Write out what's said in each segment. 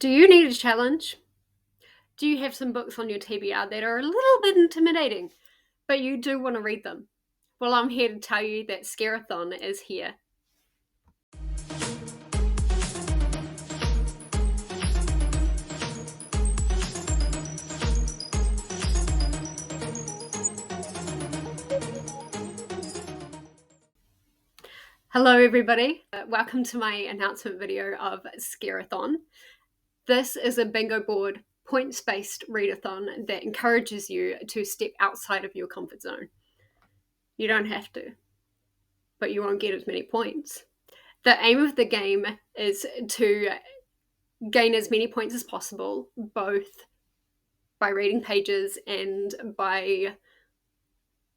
Do you need a challenge? Do you have some books on your TBR that are a little bit intimidating, but you do want to read them? Well, I'm here to tell you that SCAREathon is here. Hello everybody, welcome to my announcement video of SCAREathon. This is a bingo board points-based readathon that encourages you to step outside of your comfort zone. You don't have to, but you won't get as many points. The aim of the game is to gain as many points as possible, both by reading pages and by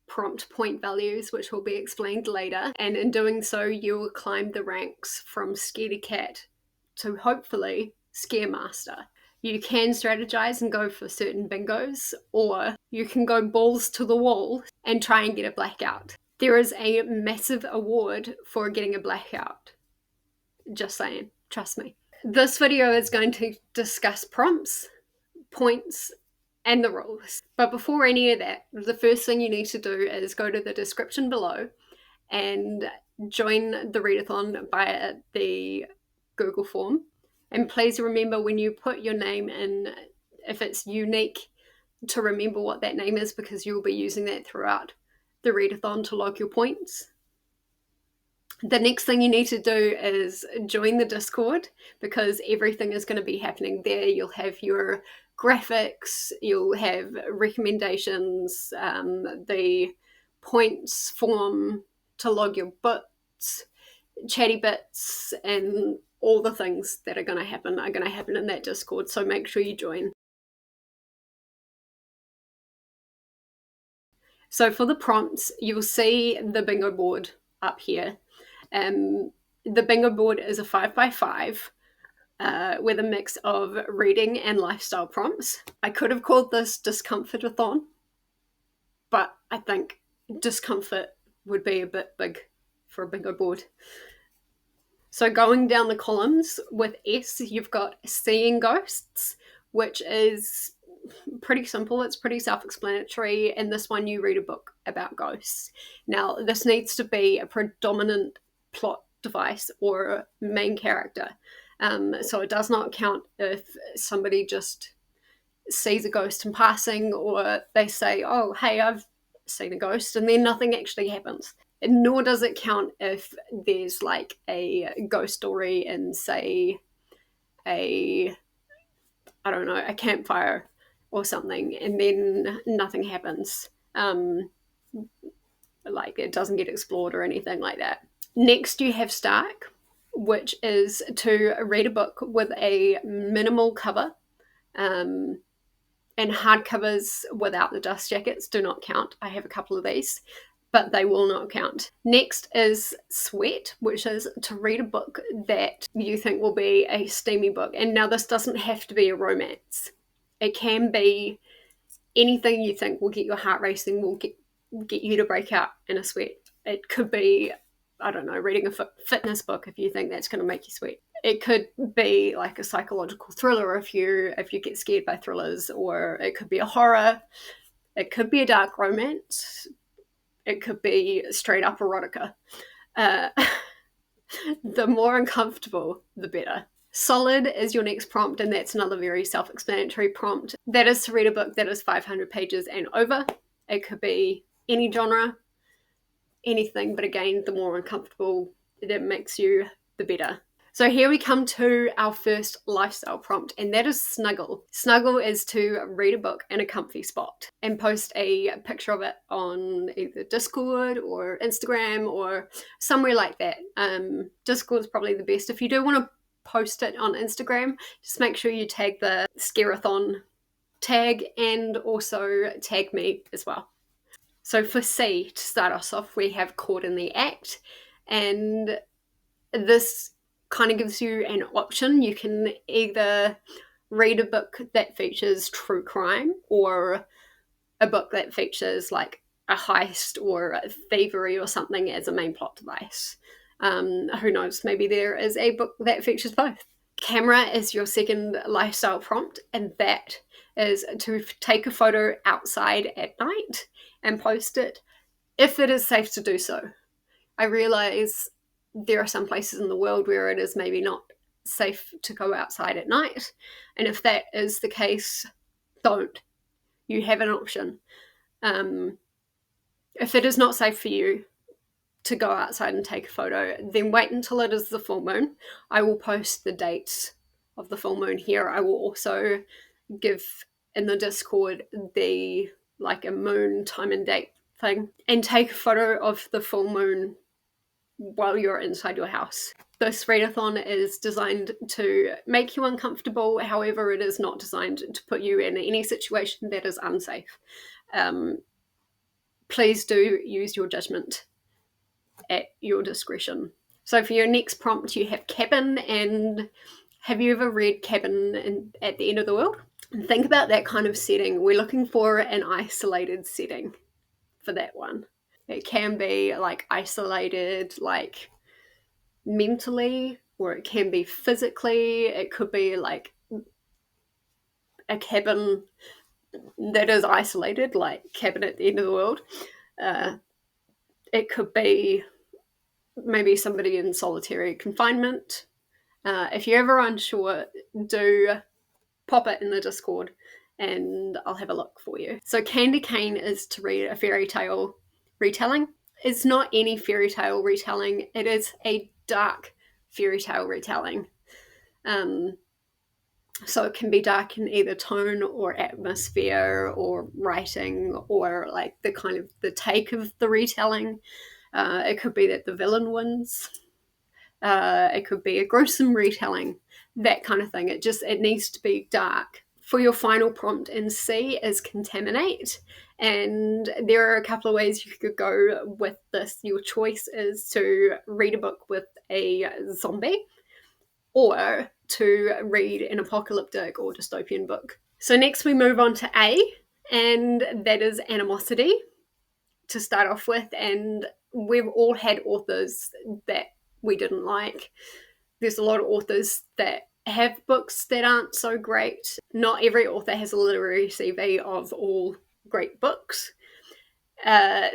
prompt point values, which will be explained later. And in doing so, you will climb the ranks from Scaredy Cat to hopefully Scare Master. You can strategize and go for certain bingos, or you can go balls to the wall and try and get a blackout. There is a massive award for getting a blackout. Just saying, trust me. This video is going to discuss prompts, points, and the rules. But before any of that, the first thing you need to do is go to the description below and join the readathon via the Google form. And please remember, when you put your name in, if it's unique, to remember what that name is, because you'll be using that throughout the readathon to log your points. The next thing you need to do is join the Discord, because everything is going to be happening there. You'll have your graphics, you'll have recommendations, the points form to log your bits, chatty bits, and all the things that are going to happen in that Discord, so make sure you join. So for the prompts, you'll see the bingo board up here. The bingo board is a 5x5 with a mix of reading and lifestyle prompts. I could have called this Discomfortathon, but I think discomfort would be a bit big for a bingo board. So going down the columns with S, you've got Seeing Ghosts, which is pretty simple. It's pretty self-explanatory. In this one, you read a book about ghosts. Now, this needs to be a predominant plot device or main character. So it does not count if somebody just sees a ghost in passing, or they say, oh, hey, I've seen a ghost, and then nothing actually happens. Nor does it count if there's like a ghost story in, say, a campfire or something, and then nothing happens. Like it doesn't get explored or anything like that. Next, you have Stark, which is to read a book with a minimal cover, and hardcovers without the dust jackets do not count. I have a couple of these, but they will not count. Next is Sweat, which is to read a book that you think will be a steamy book. And now this doesn't have to be a romance. It can be anything you think will get your heart racing, will get you to break out in a sweat. It could be, I don't know, reading a fitness book if you think that's going to make you sweat. It could be like a psychological thriller if you get scared by thrillers, or it could be a horror. It could be a dark romance. It could be straight up erotica. The more uncomfortable, the better. Solid is your next prompt, and that's another very self-explanatory prompt. That is to read a book that is 500 pages and over. It could be any genre, anything, but again, the more uncomfortable that makes you, the better. So here we come to our first lifestyle prompt, and that is Snuggle. Snuggle is to read a book in a comfy spot and post a picture of it on either Discord or Instagram or somewhere like that. Discord is probably the best. If you do want to post it on Instagram, just make sure you tag the SCAREathon tag and also tag me as well. So for C, to start us off, we have Caught in the Act, and this kind of gives you an option. You can either read a book that features true crime, or a book that features like a heist or a thievery or something as a main plot device. Who knows, maybe there is a book that features both. Camera is your second lifestyle prompt, and that is to take a photo outside at night and post it if it is safe to do so. I realize there are some places in the world where it is maybe not safe to go outside at night, and if that is the case, don't. You have an option. If it is not safe for you to go outside and take a photo, then wait until it is the full moon. I will post the dates of the full moon here. I will also give in the Discord the like a moon time and date thing, and take a photo of the full moon while you're inside your house. This readathon is designed to make you uncomfortable, however it is not designed to put you in any situation that is unsafe. Please do use your judgment at your discretion. So for your next prompt, you have cabin, and have you ever read Cabin at the End of the World? And think about that kind of setting. We're looking for an isolated setting for that one. It can be like isolated, like mentally, or it can be physically. It could be like a cabin that is isolated, like Cabin at the End of the World. It could be maybe somebody in solitary confinement. If you're ever unsure, do pop it in the Discord and I'll have a look for you. So Candy Cane is to read a fairy tale retelling. It's not any fairy tale retelling. It is a dark fairy tale retelling. So it can be dark in either tone or atmosphere or writing or like the kind of the take of the retelling. It could be that the villain wins. It could be a gruesome retelling, that kind of thing. It needs to be dark. For your final prompt in C is contaminate, and there are a couple of ways you could go with this. Your choice is to read a book with a zombie or to read an apocalyptic or dystopian book. So next we move on to A, and that is animosity to start off with. And we've all had authors that we didn't like. There's a lot of authors that have books that aren't so great. Not every author has a literary CV of all great books.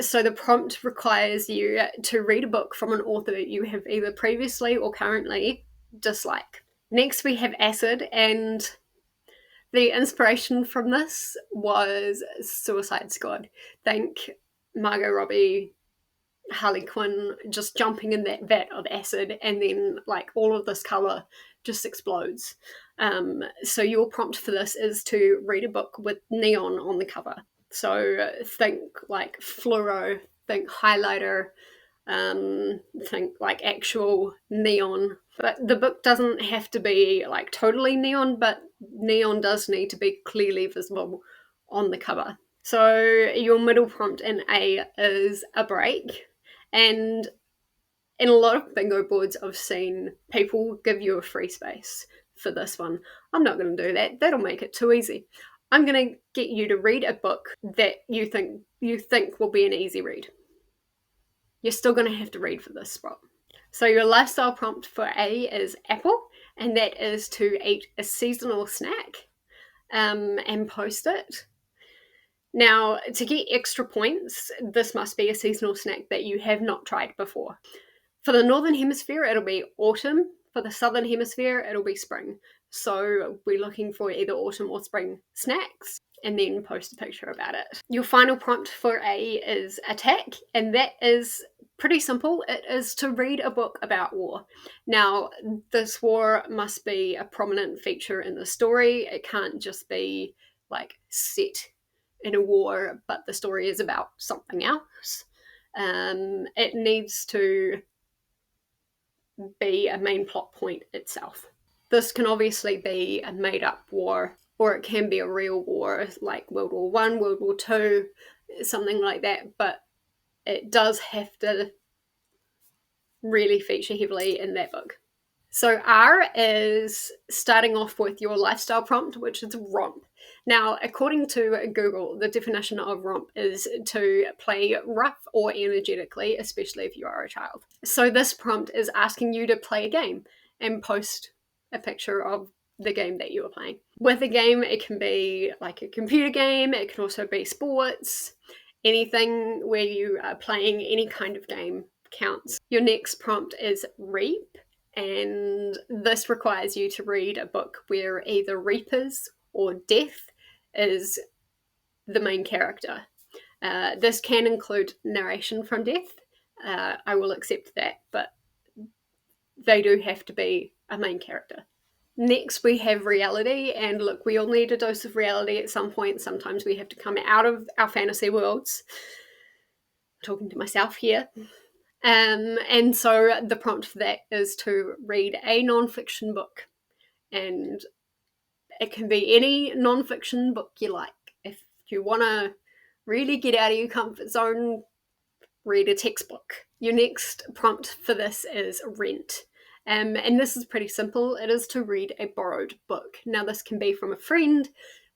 So the prompt requires you to read a book from an author that you have either previously or currently dislike. Next we have acid, and the inspiration from this was Suicide Squad. Think Margot Robbie, Harley Quinn just jumping in that vat of acid, and then like all of this color just explodes. So your prompt for this is to read a book with neon on the cover. So think like fluoro, think highlighter, think like actual neon. But the book doesn't have to be like totally neon, but neon does need to be clearly visible on the cover. So your middle prompt in A is a break. And in a lot of bingo boards I've seen, people give you a free space for this one. I'm not going to do that. That'll make it too easy. I'm going to get you to read a book that you think will be an easy read. You're still going to have to read for this spot. So your lifestyle prompt for A is apple, and that is to eat a seasonal snack and post it. Now, to get extra points, this must be a seasonal snack that you have not tried before. For the Northern Hemisphere, it'll be autumn. For the Southern Hemisphere, it'll be spring. So we're looking for either autumn or spring snacks, and then post a picture about it. Your final prompt for A is attack, and that is pretty simple. It is to read a book about war. Now, this war must be a prominent feature in the story. It can't just be like set in a war, but the story is about something else. It needs to be a main plot point itself. This can obviously be a made-up war, or it can be a real war, like World War I, World War II, something like that, but it does have to really feature heavily in that book. So R is starting off with your lifestyle prompt, which is romp. Now, according to Google, the definition of romp is to play rough or energetically, especially if you are a child. So this prompt is asking you to play a game and post a picture of the game that you are playing. With a game, it can be like a computer game, it can also be sports, anything where you are playing any kind of game counts. Your next prompt is reap, and this requires you to read a book where either reapers or death is the main character. This can include narration from death. I will accept that, but they do have to be a main character. Next, we have reality, and look, we all need a dose of reality at some point. Sometimes we have to come out of our fantasy worlds. I'm talking to myself here. And so the prompt for that is to read a non-fiction book, and it can be any non-fiction book you like. If you want to really get out of your comfort zone, read a textbook. Your next prompt for this is rent. And this is pretty simple. It is to read a borrowed book. Now, this can be from a friend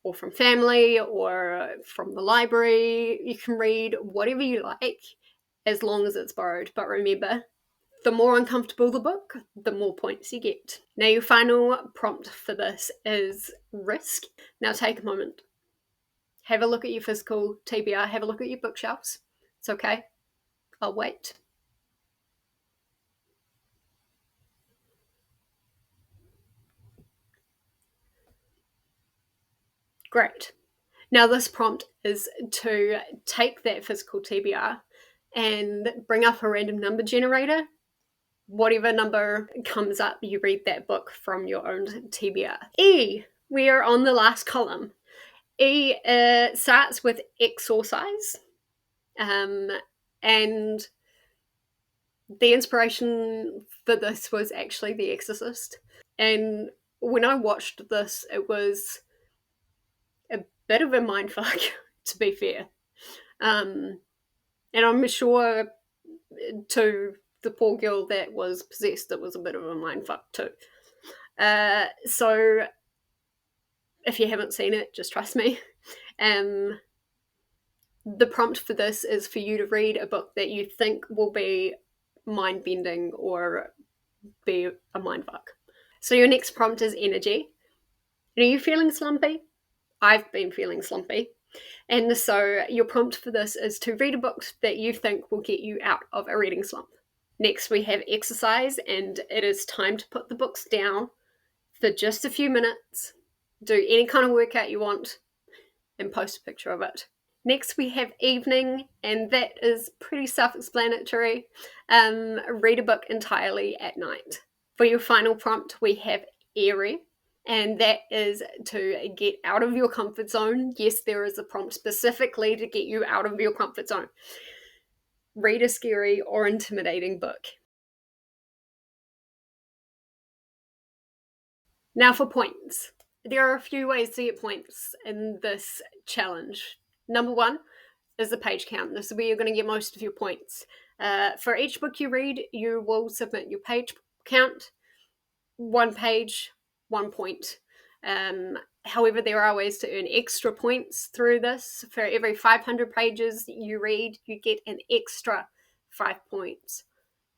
or from family or from the library. You can read whatever you like as long as it's borrowed. But remember, the more uncomfortable the book, the more points you get. Now, your final prompt for this is risk. Now, take a moment. Have a look at your physical TBR. Have a look at your bookshelves. It's okay. I'll wait. Great. Now this prompt is to take that physical TBR and bring up a random number generator. Whatever number comes up, you read that book from your own TBR. E, we are on the last column. E starts with exorcise, and the inspiration for this was actually The Exorcist. And when I watched this, it was a bit of a mindfuck, to be fair. And I'm sure to the poor girl that was possessed, it was a bit of a mindfuck too. So if you haven't seen it, just trust me. The prompt for this is for you to read a book that you think will be mind-bending or be a mindfuck. So your next prompt is energy. Are you feeling slumpy? I've been feeling slumpy. And so your prompt for this is to read a book that you think will get you out of a reading slump. Next, we have exercise, and it is time to put the books down for just a few minutes. Do any kind of workout you want and post a picture of it. Next, we have evening, and that is pretty self-explanatory. Read a book entirely at night. For your final prompt, we have airy, and that is to get out of your comfort zone. Yes, there is a prompt specifically to get you out of your comfort zone. Read a scary or intimidating book. Now for points. There are a few ways to get points in this challenge. Number one is the page count. This is where you're going to get most of your points. For each book you read, you will submit your page count. 1 page, 1 point. However, there are ways to earn extra points through this. For every 500 pages you read, you get an extra 5 points.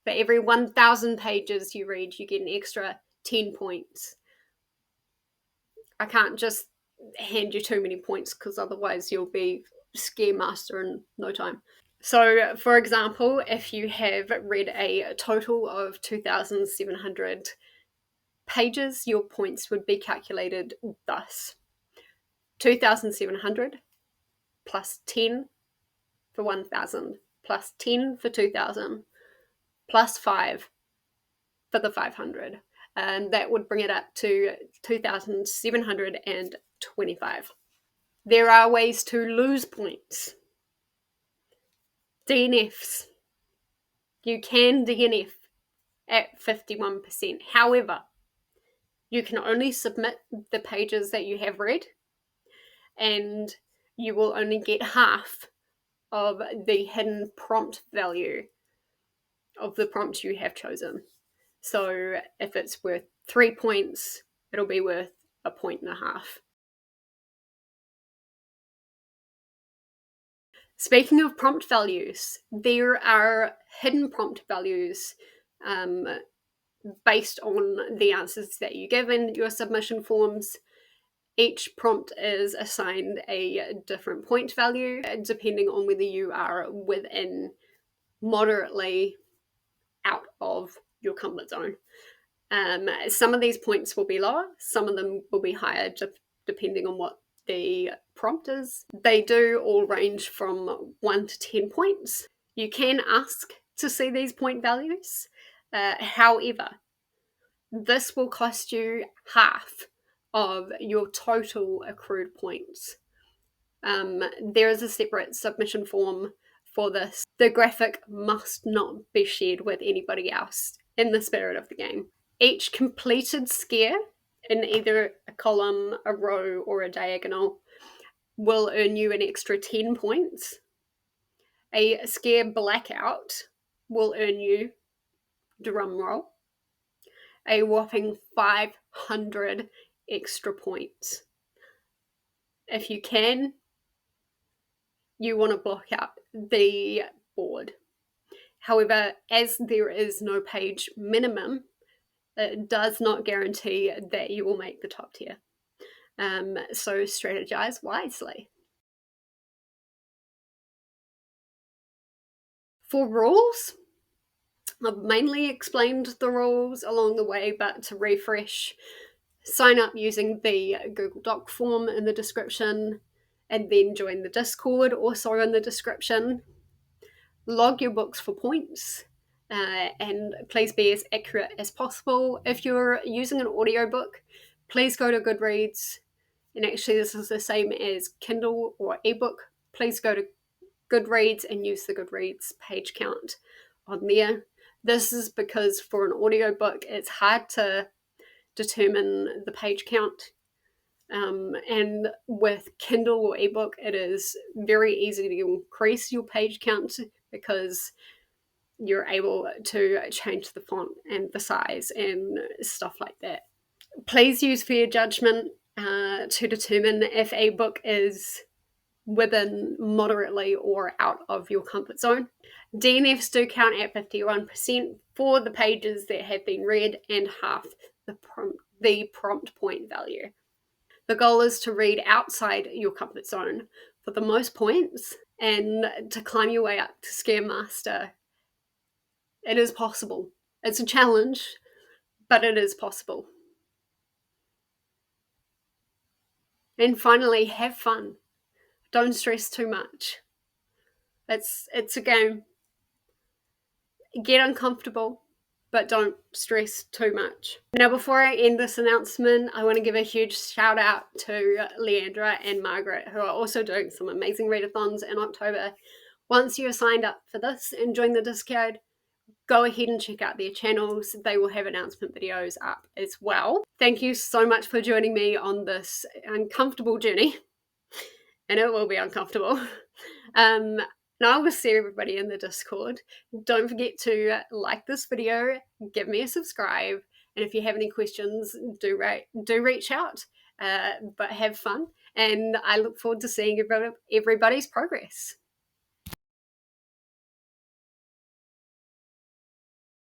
For every 1,000 pages you read, you get an extra 10 points. I can't just hand you too many points because otherwise you'll be scare master in no time. So, for example, if you have read a total of 2,700 pages, your points would be calculated thus: 2,700 plus 10 for 1,000 plus 10 for 2,000 plus 5 for the 500. And that would bring it up to 2,725. There are ways to lose points. DNFs. You can DNF at 51%. However, you can only submit the pages that you have read, and you will only get half of the hidden prompt value of the prompt you have chosen. So if it's worth 3 points, it'll be worth 1.5 points. Speaking of prompt values, there are hidden prompt values based on the answers that you give in your submission forms. Each prompt is assigned a different point value depending on whether you are within, moderately, out of your comfort zone. Some of these points will be lower, some of them will be higher, depending on what the prompt is. They do all range from 1 to 10 points. You can ask to see these point values. However, this will cost you half of your total accrued points. There is a separate submission form for this. The graphic must not be shared with anybody else in the spirit of the game. Each completed scare in either a column, a row, or a diagonal will earn you an extra 10 points. A scare blackout will earn you, drum roll, a whopping 500 extra points. If you can, you want to block out the board. However, as there is no page minimum, it does not guarantee that you will make the top tier. So strategize wisely. For rules, I've mainly explained the rules along the way, but to refresh, sign up using the Google Doc form in the description, and then join the Discord, also in the description. Log your books for points, and please be as accurate as possible. If you're using an audiobook, please go to Goodreads, and actually this is the same as Kindle or ebook. Please go to Goodreads and use the Goodreads page count on there. This is because for an audiobook, it's hard to determine the page count. And with Kindle or ebook, it is very easy to increase your page count because you're able to change the font and the size and stuff like that. Please use fair judgment to determine if a book is within, moderately, or out of your comfort zone. DNFs do count at 51% for the pages that have been read and half the prompt point value. The goal is to read outside your comfort zone for the most points and to climb your way up to Scare Master. It is possible. It's a challenge, but it is possible. And finally, have fun. Don't stress too much. It's a game. Get uncomfortable, but don't stress too much. Now, before I end this announcement, I want to give a huge shout out to Leandra and Margaret, who are also doing some amazing readathons in October. Once you're signed up for this and join the Discord, go ahead and check out their channels. They will have announcement videos up as well. Thank you so much for joining me on this uncomfortable journey. And it will be uncomfortable. Now I will see everybody in the Discord. Don't forget to like this video, give me a subscribe, and if you have any questions, do reach out. But have fun, and I look forward to seeing everybody's progress.